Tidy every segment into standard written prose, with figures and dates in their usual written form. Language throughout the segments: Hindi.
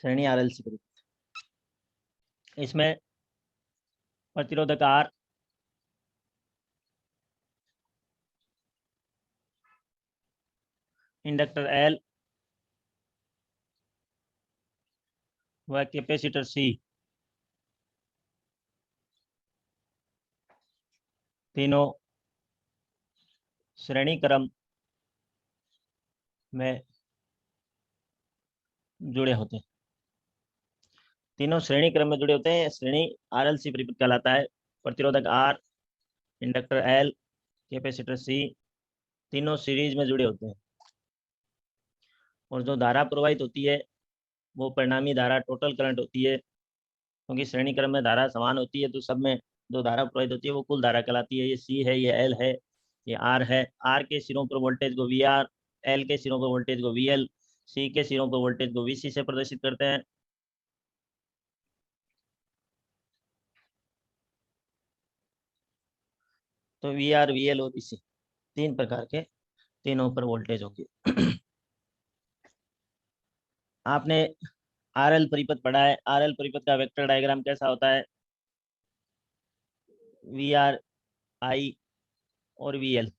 श्रेणी आरएलसी परिपथ। इसमें प्रतिरोधक आर, इंडक्टर एल व कैपेसिटर सी तीनों श्रेणी क्रम में जुड़े होते हैं। तीनों श्रेणी क्रम में जुड़े होते हैं। श्रेणी आरएलसी परिपथ कहलाता है। प्रतिरोधक R, inductor L, capacitor C तीनों सीरीज में जुड़े होते हैं। और जो धारा प्रवाहित होती है वो परिणामी धारा टोटल करंट होती है। क्योंकि श्रेणी क्रम में धारा समान होती है तो सब में जो धारा प्रवाहित होती है वो कुल धारा कहलाती है। ये सी है, ये एल है, ये आर है। आर के सिरों पर वोल्टेज को वी आर, एल के सिरों पर वोल्टेज को वी एल, सी के सिरों पर वोल्टेज को वी सी से प्रदर्शित करते हैं। तो वी आर, वी एल और वी सी तीन प्रकार के तीनों पर वोल्टेज होगी। आपने आर एल परिपथ पढ़ा है। आर एल परिपथ का वेक्टर डायग्राम कैसा होता है? वी आर, आई और वी एल।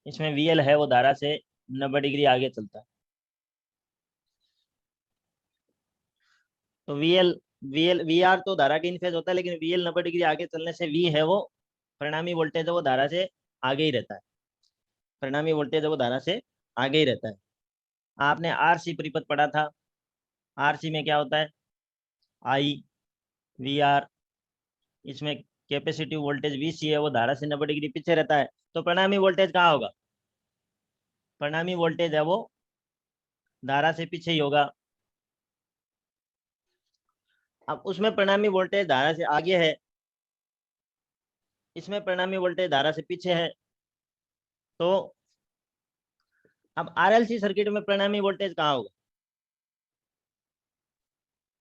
इसमें वी एल है वो धारा से 90 डिग्री आगे चलता है। तो वी आर तो धारा के इन फेज होता है, लेकिन वी एल 90 डिग्री आगे चलने से वी है वो परिणामी वोल्टेज है वो धारा से आगे ही रहता है। परिणामी वोल्टेज है वो धारा से आगे ही रहता है। आपने आर सी परिपथ पढ़ा था। आर सी में क्या होता है? आई, वी आर। इसमें कैपेसिटिव वोल्टेज वी सी है वो धारा से 90 डिग्री पीछे रहता है। तो परिणामी वोल्टेज कहाँ होगा? परिणामी वोल्टेज है वो धारा से पीछे ही होगा। अब उसमें परिणामी वोल्टेज धारा से आगे है, इसमें परिणामी वोल्टेज धारा से पीछे है। तो अब आरएलसी सर्किट में परिणामी वोल्टेज कहाँ होगा?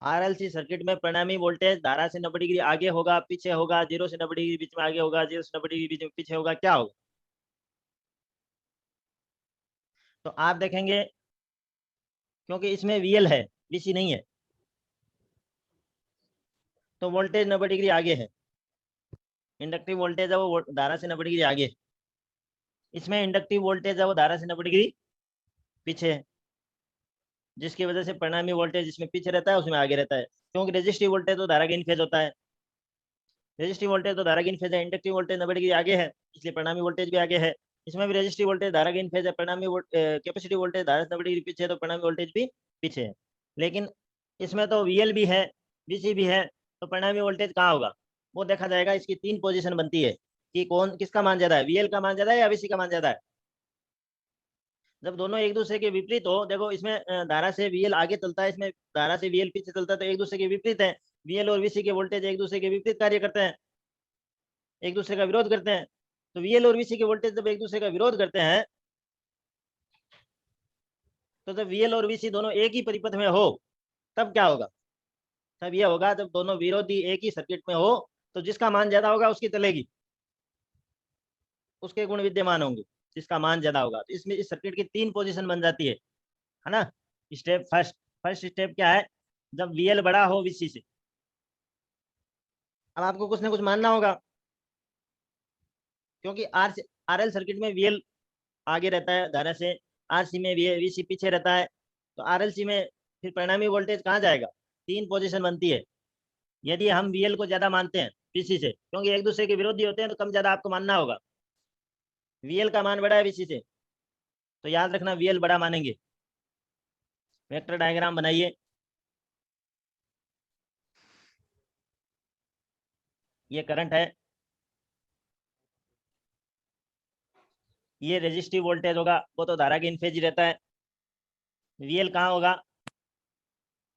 आरएलसी सर्किट में परिणामी वोल्टेज धारा से 90 डिग्री आगे होगा, पीछे होगा, 0 से 90 डिग्री बीच में आगे होगा, 0 से 90 डिग्री बीच में पीछे होगा, क्या होगा? तो आप देखेंगे क्योंकि इसमें वीएल है, वीसी नहीं है, तो वोल्टेज 90 डिग्री आगे है। इंडक्टिव वोल्टेज है वो धारा से 90 डिग्री आगे। इसमें इंडक्टिव वोल्टेज है वो धारा से 90 डिग्री पीछे है, जिसकी वजह से परिणामी वोल्टेज जिसमें पीछे रहता है उसमें आगे रहता है। क्योंकि रेजिस्टिव वोल्टेज तो धारा के इन फेज होता है। रेजिस्टिव वोल्टेज तो धारा के इन फेज है। इंडक्टिव वोल्टेज 90 डिग्री आगे है, इसलिए परिणामी वोल्टेज भी आगे है। इसमें भी रेजिस्टिव वोल्टेज धारा के इन फेज है, परिणामी कैपेसिटिव वोल्टेज धारा से 90 डिग्री पीछे है, तो परिणामी वोल्टेज भी पीछे है। लेकिन इसमें तो वीएल भी है, वीसी भी है, तो परिणामी वोल्टेज कहाँ होगा वो देखा जाएगा। इसकी 3 पोजीशन बनती है कि कौन किसका मान ज्यादा है, वीएल का मान ज्यादा है या वीसी का मान ज्यादा है। जब दोनों एक दूसरे के विपरीत हो, देखो इसमें धारा से वीएल आगे चलता है, इसमें धारा से वीएल पीछे चलता है, तो एक दूसरे के विपरीत है। वीएल और वीसी के वोल्टेज एक दूसरे के विपरीत कार्य करते हैं, एक दूसरे का विरोध करते हैं। तो वीएल और वीसी के वोल्टेज जब एक दूसरे का विरोध करते हैं, तो जब वीएल और वीसी दोनों एक ही परिपथ में हो तब क्या होगा? तब यह होगा जब दोनों विरोधी एक ही सर्किट में हो, तो जिसका मान ज्यादा होगा उसकी चलेगी, उसके गुण विद्यमान होंगे, जिसका मान ज्यादा होगा। तो इसमें इस सर्किट की 3 पोजीशन बन जाती है ना। स्टेप फर्स्ट, फर्स्ट स्टेप क्या है? जब वीएल बड़ा हो वीसी से। अब आपको कुछ ना कुछ मानना होगा, क्योंकि आरएल सर्किट में वीएल आगे रहता है धारा से, आरसी में वीसी पीछे रहता है। तो आरएलसी में फिर परिणामी वोल्टेज कहाँ जाएगा? 3 पोजीशन बनती है। यदि हम वीएल को ज्यादा मानते हैं वीसी से, क्योंकि एक दूसरे के विरोधी होते हैं, तो कम ज्यादा आपको मानना होगा। वीएल का मान बड़ा है वीसी से, तो याद रखना वीएल बड़ा मानेंगे। वेक्टर डायग्राम बनाइए। ये करंट है, ये रेजिस्टिव वोल्टेज होगा, वो तो धारा के इन फेज ही रहता है। वीएल कहाँ होगा?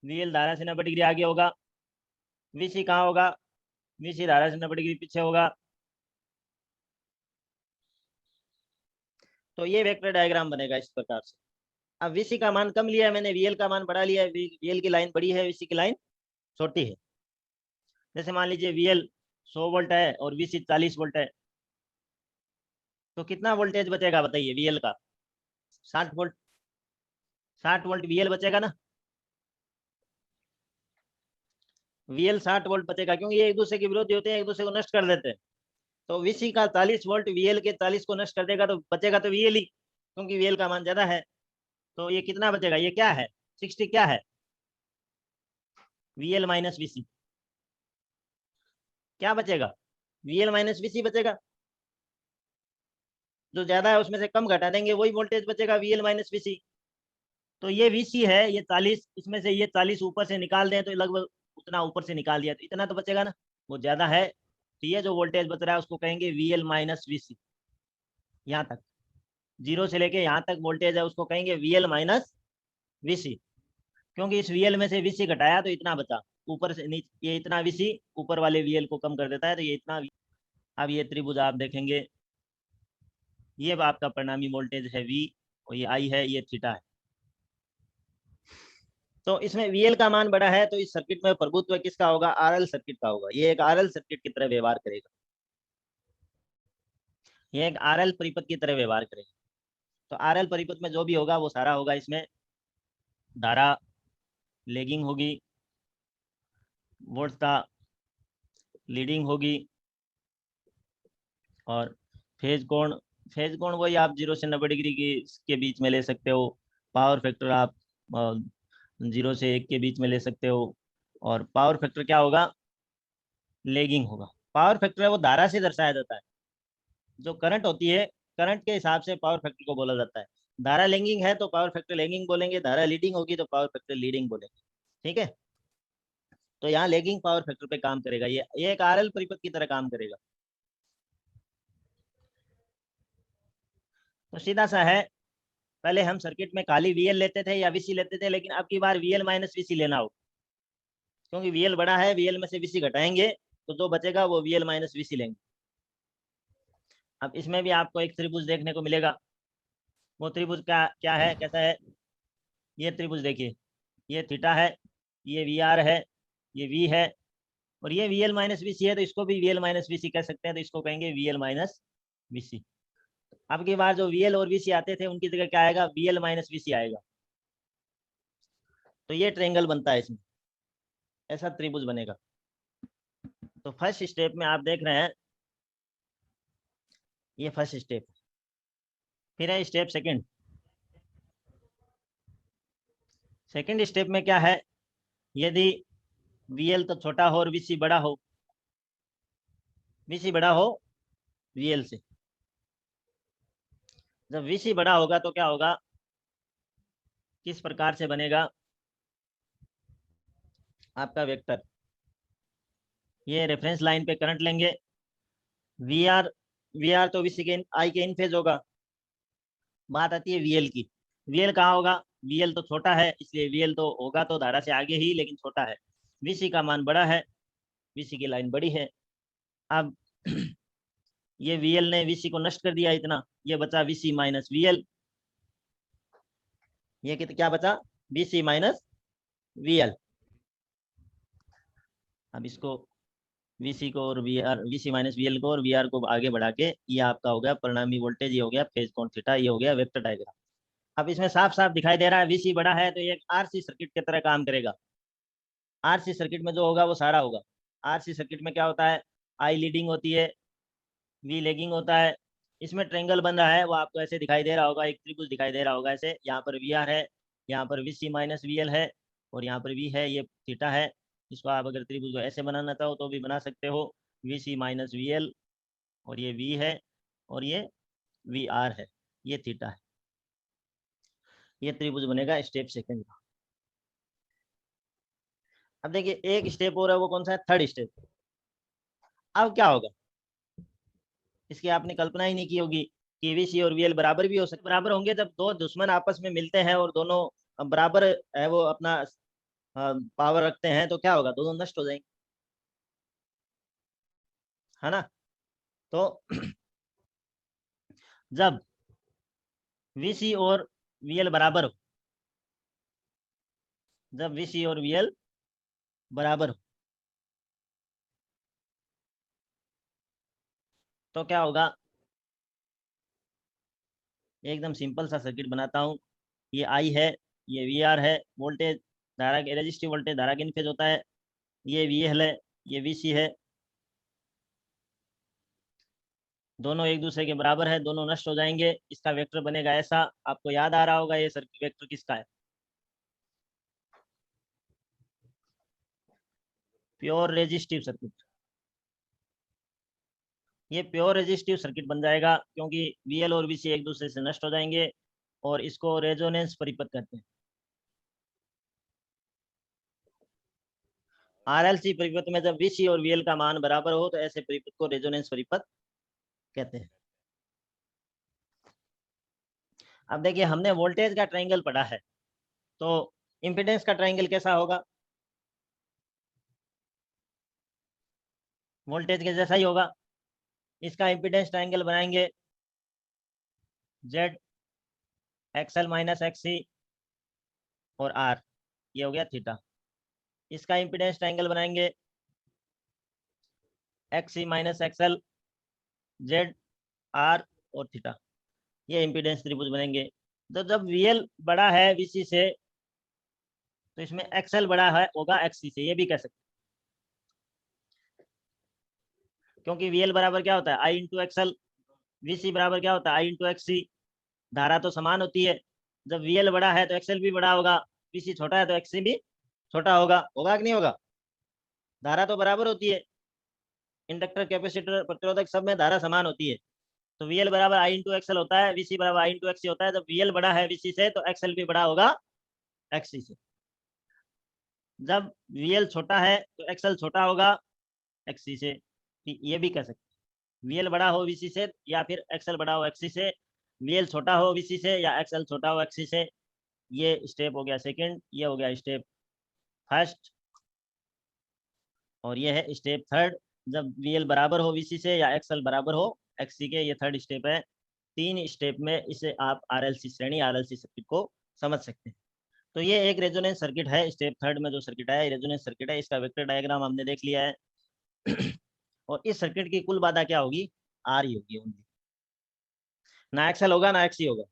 वीएल धारा से 90 डिग्री आगे होगा। वीसी कहाँ होगा? वीसी धारा से 90 डिग्री पीछे होगा। तो ये वेक्टर डायग्राम बनेगा इस प्रकार से। अब वीसी का मान कम लिया है मैंने, वीएल का मान बढ़ा लिया है। वीएल की लाइन बड़ी है, वीसी की लाइन छोटी है। जैसे मान लीजिए वीएल 100 वोल्ट है और वीसी 40 वोल्ट है, तो कितना वोल्टेज बचेगा बताइए वीएल का? 60 वोल्ट। 60 वोल्ट वीएल बचेगा ना। VL 60 वोल्ट बचेगा, क्योंकि ये एक दूसरे के विरोधी होते हैं, एक दूसरे को नष्ट कर देते हैं। तो VC का 40 वोल्ट VL के 40 को नष्ट कर देगा, तो बचेगा तो VL ही, क्योंकि VL का मान ज्यादा है। तो ये कितना बचेगा, ये क्या है, 60 क्या है, VL माइनस VC। क्या बचेगा, VL माइनस VC बचेगा। जो ज्यादा है उसमें से कम घटा देंगे, वही वोल्टेज बचेगा, VL माइनस VC। तो ये VC है, ये 40, इसमें से ये 40 ऊपर से निकाल दें तो लगभग उतना ऊपर से निकाल दिया, तो इतना तो बचेगा ना, वो ज्यादा है। तो ये जो वोल्टेज बच रहा है उसको कहेंगे VL माइनस VC। यहाँ तक, जीरो से लेके यहाँ तक वोल्टेज है, उसको कहेंगे VL माइनस VC। क्योंकि इस VL में से VC घटाया तो इतना बचा, ऊपर से नीचे ये इतना VC ऊपर वाले VL को कम कर देता है, तो ये इतना। अब ये त्रिभुज आप देखेंगे, ये आपका परिणामी वोल्टेज है V, और ये I है, ये थीटा है। तो इसमें VL का मान बड़ा है, तो इस सर्किट में प्रभुत्व किसका होगा, RL सर्किट का होगा। ये एक RL सर्किट की तरह व्यवहार करेगा, ये एक RL परिपथ की तरह व्यवहार करेगा। तो RL परिपथ में जो भी होगा वो सारा होगा, इसमें धारा लेगिंग होगी, वोल्टता लीडिंग होगी, और फेज कोण, फेज कोण वही आप 0 से 90 डिग्री के बीच में ले सकते हो। पावर फैक्टर आप 0 से 1 के बीच में ले सकते हो। और पावर फैक्टर क्या होगा, लेगिंग होगा। पावर फैक्टर है वो धारा से दर्शाया जाता है, जो करंट होती है करंट के हिसाब से पावर फैक्टर को बोला जाता है। धारा लेगिंग है तो पावर फैक्टर लेगिंग बोलेंगे, धारा लीडिंग होगी तो पावर फैक्टर लीडिंग बोलेंगे। ठीक है, तो यहाँ लेगिंग पावर फैक्टर पे काम करेगा, ये एक RL परिपथ की तरह काम करेगा। तो सीधा सा है, पहले हम सर्किट में खाली VL लेते थे या VC लेते थे, लेकिन अब की बार VL माइनस VC लेना हो, क्योंकि VL बड़ा है, VL में से VC घटाएंगे तो जो बचेगा वो VL माइनस VC लेंगे। अब इसमें भी आपको एक त्रिभुज देखने को मिलेगा। वो त्रिभुज क्या क्या है, कैसा है, ये त्रिभुज देखिए, ये थीटा है, ये VR है, ये V है, और ये VL माइनस VC है, तो इसको भी VL माइनस VC कह सकते हैं, तो इसको कहेंगे VL माइनस VC। अब की बार जो VL और VC आते थे उनकी जगह क्या आएगा, VL माइनस VC आएगा। तो ये ट्रायंगल बनता है इसमें, ऐसा त्रिभुज बनेगा। तो फर्स्ट स्टेप में आप देख रहे हैं, ये फर्स्ट स्टेप। फिर है स्टेप सेकंड। सेकंड स्टेप में क्या है, यदि VL तो छोटा हो और VC बड़ा हो, VC बड़ा हो VL से, जब VC बड़ा होगा तो क्या होगा, किस प्रकार से बनेगा आपका वेक्टर। ये रेफरेंस लाइन पे करंट लेंगे, VR तो VC के I के इन फेज होगा। बात आती है VL की, VL कहाँ होगा, VL तो छोटा है, इसलिए VL तो होगा तो धारा से आगे ही, लेकिन छोटा है। VC का मान बड़ा है, VC की लाइन बड़ी है। अब ये VL ने VC को नष्ट कर दिया इतना, ये बचा VC माइनस VL। ये क्या बचा, VC माइनस VL। अब इसको VC को और VC माइनस VL को और VR को आगे बढ़ा के ये आपका हो गया परिणामी वोल्टेज, ये हो गया फेज कोण थीटा, ये हो गया वेक्टर डायग्राम। अब इसमें साफ साफ दिखाई दे रहा है VC बड़ा है तो ये एक RC सर्किट की तरह काम करेगा। RC सर्किट में जो होगा वो सारा होगा। RC सर्किट में क्या होता है, I लीडिंग होती है, V लेगिंग होता है। इसमें ट्रायंगल बन रहा है, वो आपको ऐसे दिखाई दे रहा होगा, एक त्रिभुज दिखाई दे रहा होगा ऐसे, यहाँ पर VR है, यहाँ पर VC माइनस VL है, और यहाँ पर V है, ये थीटा है। इसको आप अगर त्रिभुज को ऐसे बनाना चाहो तो भी बना सकते हो, VC माइनस VL, और ये V है, और ये VR है, ये थीटा है। ये त्रिभुज बनेगा स्टेप सेकंड का। अब देखिए एक स्टेप और है, वो कौन सा है, थर्ड स्टेप। अब क्या होगा, इसकी आपने कल्पना ही नहीं की होगी कि VC और VL बराबर भी हो सकते, बराबर होंगे जब दो दुश्मन आपस में मिलते हैं और दोनों बराबर है वो अपना पावर रखते हैं, तो क्या होगा, दोनों नष्ट हो जाएंगे, है ना। तो जब VC और VL बराबर हो, जब VC और VL बराबर हो, तो क्या होगा, एकदम सिंपल सा सर्किट बनाता हूँ। ये I है, ये VR है, वोल्टेज धारा के रेजिस्टिव वोल्टेज धारा के इन फेज होता है, ये VL है, ये VC है, दोनों एक दूसरे के बराबर है, दोनों नष्ट हो जाएंगे। इसका वेक्टर बनेगा ऐसा, आपको याद आ रहा होगा ये सर्किट वेक्टर किसका है, प्योर रेजिस्टिव सर्किट। ये प्योर रेजिस्टिव सर्किट बन जाएगा क्योंकि VL और VC एक दूसरे से नष्ट हो जाएंगे और इसको रेजोनेंस परिपथ कहते हैं। RLC परिपथ में जब VC और VL का मान बराबर हो तो ऐसे परिपथ को रेजोनेंस परिपथ कहते हैं। अब देखिए हमने वोल्टेज का ट्रायंगल पढ़ा है, तो इम्पीडेंस का ट्रायंगल कैसा होगा, वोल्टेज के जैसा ही होगा। इसका इम्पीडेंस ट्रायंगल बनाएंगे Z XL माइनस XC और R, ये हो गया थीटा। इसका इम्पीडेंस ट्रायंगल बनाएंगे XC minus XL Z R और थीटा, ये इम्पीडेंस त्रिभुज बनेंगे। तो जब VL बड़ा है VC से तो इसमें XL बड़ा है होगा XC से, ये भी कह सकते हैं, क्योंकि VL बराबर क्या होता है I इंटू XL, VC बराबर क्या होता है I इंटू XC। धारा तो समान होती है, जब VL बड़ा है तो XL भी बड़ा होगा, VC छोटा है तो XC भी छोटा होगा, होगा कि नहीं होगा। धारा तो बराबर होती है, इंडक्टर कैपेसिटर प्रतिरोधक सब में धारा समान होती है। तो VL बराबर I इंटू XL होता है, VC बराबर I इंटू XC होता है। जब VL बड़ा है VC से तो XL भी बड़ा होगा XC से। जब VL छोटा है तो XL छोटा होगा XC से, ये भी कह सकते हैं। VL बड़ा हो VC से या फिर XL बड़ा हो XC से, VL छोटा हो VC से या XL छोटा हो XC से। ये स्टेप हो गया सेकंड, ये हो गया स्टेप फर्स्ट और ये है स्टेप थर्ड। जब VL बराबर हो VC से या XL बराबर हो XC के, ये थर्ड स्टेप है। 3 स्टेप में इसे आप RLC श्रेणी RLC सर्किट को समझ सकते हैं। तो ये एक रेजोनेंस सर्किट है, स्टेप थर्ड में जो सर्किट है रेजोनेंस सर्किट है। इसका वेक्टर डायग्राम हमने देख लिया है और इस सर्किट की कुल बाधा क्या होगी, R ही होगी ओनली, ना XL होगा ना XC होगा,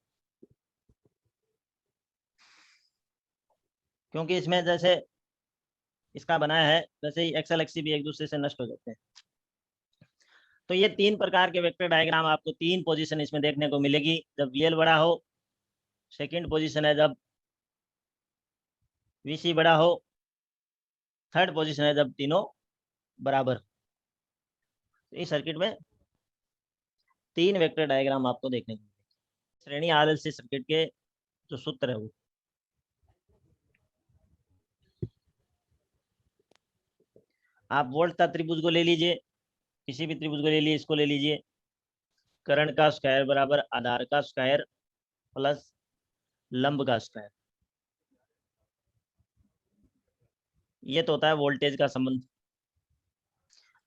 क्योंकि इसमें जैसे इसका बनाया है वैसे ही XL XC भी एक दूसरे से नष्ट हो जाते हैं। तो ये 3 प्रकार के वेक्टर डायग्राम आपको 3 पोजीशन इसमें देखने को मिलेगी। जब VL बड़ा हो, सेकंड पोजीशन है जब VC बड़ा हो, थर्ड पोजीशन है जब तीनों बराबर। तो इस सर्किट में 3 वेक्टर डायग्राम आपको देखने को मिलेगी। श्रेणी RLC सर्किट के जो सूत्र है वो आप वोल्ट का त्रिभुज को ले लीजिए, किसी भी त्रिभुज को ले लीजिए, इसको ले लीजिए। करंट का स्क्वायर बराबर आधार का स्क्वायर प्लस लंब का स्क्वायर, ये तो होता है वोल्टेज का संबंध।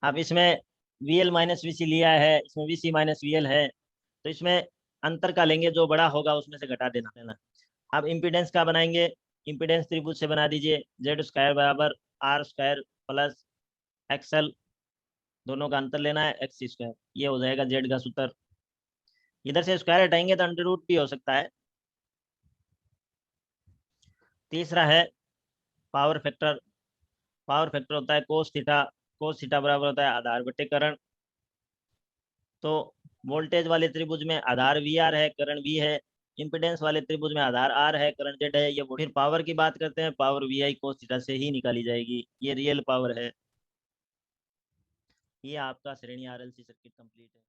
अब इसमें VL माइनस VC लिया है, इसमें VC माइनस VL है, तो इसमें अंतर का लेंगे, जो बड़ा होगा उसमें से घटा देना है ना। अब इम्पीडेंस का बनाएंगे, इम्पीडेंस त्रिभुज से बना दीजिए Z स्क्वायर बराबर R स्क्वायर प्लस XL, दोनों का अंतर लेना है XC स्क्वायर, ये हो जाएगा Z का सूत्र। इधर से स्क्वायर हटाएंगे तो अंडर रूट भी हो सकता है। तीसरा है पावर फैक्टर, पावर फैक्टर होता है कोस थीटा बराबर होता है आधार बटे करण। तो वोल्टेज वाले त्रिभुज में आधार VR है, करण V है। इम्पीडेंस वाले त्रिभुज में आधार R है, करण Z है। ये फिर पावर की बात करते हैं, पावर VI कोस थीटा से ही निकाली जाएगी, ये रियल पावर है। ये आपका श्रेणी RLC सर्किट कंप्लीट है।